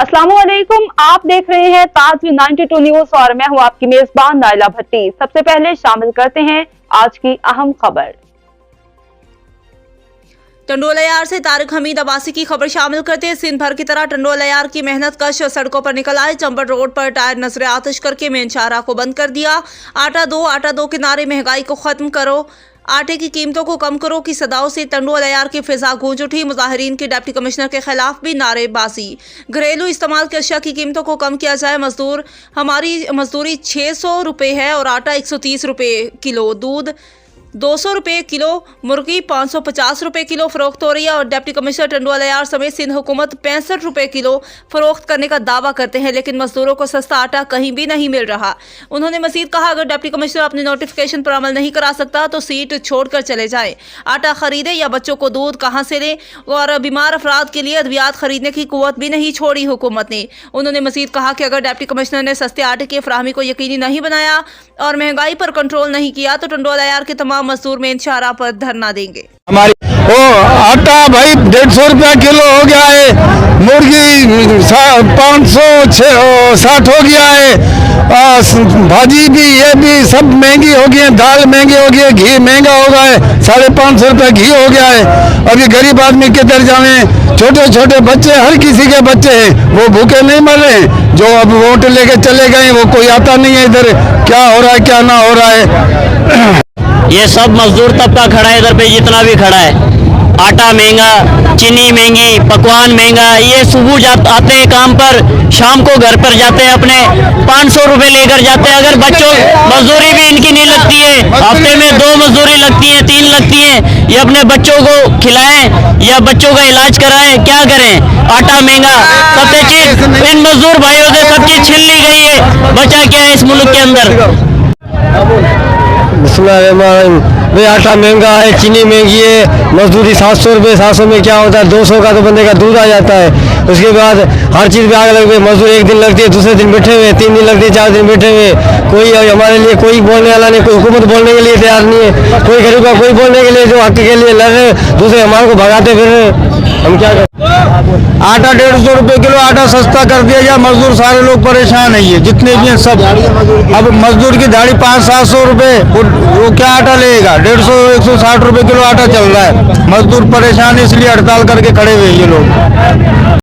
अस्सलामुअलैकुम, आप देख रहे हैं ताजवी 92 न्यूज और मैं हूं आपकी मेजबान नाइला भट्टी। सबसे पहले शामिल करते हैं आज की अहम खबर। टंडोला यार से तारिक हमीद अब्बासी की खबर शामिल करते हैं। सिंध भर की तरह टंडोला यार की मेहनत कश सड़कों पर निकल आए। चंबल रोड पर टायर नजर आतिश करके मेन शाहराह को बंद कर दिया। आटा दो के नारे महंगाई को खत्म करो, आटे की कीमतों को कम करो की सदाओं से टंडोला यार की फिजा गूंज उठी। मुजाहिरीन के डिप्टी कमिश्नर के खिलाफ भी नारेबाजी। घरेलू इस्तेमाल की अशिया की कीमतों को कम किया जाए। हमारी मजदूरी 600 रुपये है और आटा 130 रुपये किलो, दूध 200 रुपये किलो, मुर्गी 550 रुपये किलो फरोख्त हो रही है। और डिप्टी कमिश्नर टंडोला यार समेत सिंध हुकूमत 65 रुपये किलो फरोख्त करने का दावा करते हैं, लेकिन मजदूरों को सस्ता आटा कहीं भी नहीं मिल रहा। उन्होंने मजीद कहा, अगर डिप्टी कमिश्नर अपने नोटिफिकेशन पर अमल नहीं करा सकता तो सीट छोड़कर चले जाए। आटा खरीदे या बच्चों को दूध कहाँ से लें, और बीमार अफराद के लिए अद्वियात खरीदने की कुव्वत भी नहीं छोड़ी हुकूमत ने। उन्होंने मजीद कहा कि अगर डिप्टी कमिश्नर ने सस्ते आटे की फराहमी को यकीनी नहीं बनाया और महंगाई पर कंट्रोल नहीं किया तो टंडोला यार के तमाम मजदूर मेन शाहराह पर धरना देंगे। हमारी आटा भाई 150 रुपया किलो हो गया है, मुर्गी 560 हो गया है, भाजी भी ये भी सब महंगी हो गई है, दाल महंगी हो गई है, घी महंगा हो गया है, 550 रुपया घी हो गया है। अभी गरीब आदमी किधर जावे, छोटे छोटे बच्चे, हर किसी के बच्चे हैं, वो भूखे नहीं मर रहे हैं। जो अब वोट लेके चले गए वो कोई आता नहीं है इधर, क्या हो रहा है क्या ना हो रहा है। ये सब मजदूर तबका खड़ा है इधर पे, जितना भी खड़ा है। आटा महंगा, चीनी महंगी, पकवान महंगा। ये सुबह आते हैं काम पर, शाम को घर पर जाते हैं, अपने 500 रुपये लेकर जाते हैं। अगर बच्चों मजदूरी भी इनकी नहीं लगती है, हफ्ते में 2 मजदूरी लगती है, 3 लगती है। ये अपने बच्चों को खिलाएं या बच्चों का इलाज कराएं, क्या करें। आटा महंगा, सबसे चीज इन मजदूर भाइयों से सब चीज छीन ली गई है। बचा क्या है इस मुल्क के अंदर। भाई आटा महंगा है, चीनी महंगी है, मजदूरी 700 रुपये, 700 में क्या होता है, 200 का तो बंदे का दूध आ जाता है। उसके बाद हर चीज़ पे आग लग गई। मजदूर एक दिन लगती है, दूसरे दिन बैठे हुए, 3 दिन लगते हैं, 4 दिन बैठे हुए। कोई हमारे लिए कोई बोलने वाला नहीं, कोई हुकूमत बोलने के लिए तैयार नहीं है, कोई गरीब का कोई बोलने के लिए जो हक के लिए लड़ रहे, दूसरे हमारे को भगाते फिर रहे। हम क्या करें। आटा 150 रुपये किलो आटा सस्ता कर दिया गया, मजदूर सारे लोग परेशान है, जितने भी हैं सब। अब मजदूर की दाढ़ी 500-700 रुपये, वो क्या आटा लेगा। 150-160 रुपये किलो आटा चल रहा है, मजदूर परेशान, इसलिए हड़ताल करके खड़े हुए ये लोग।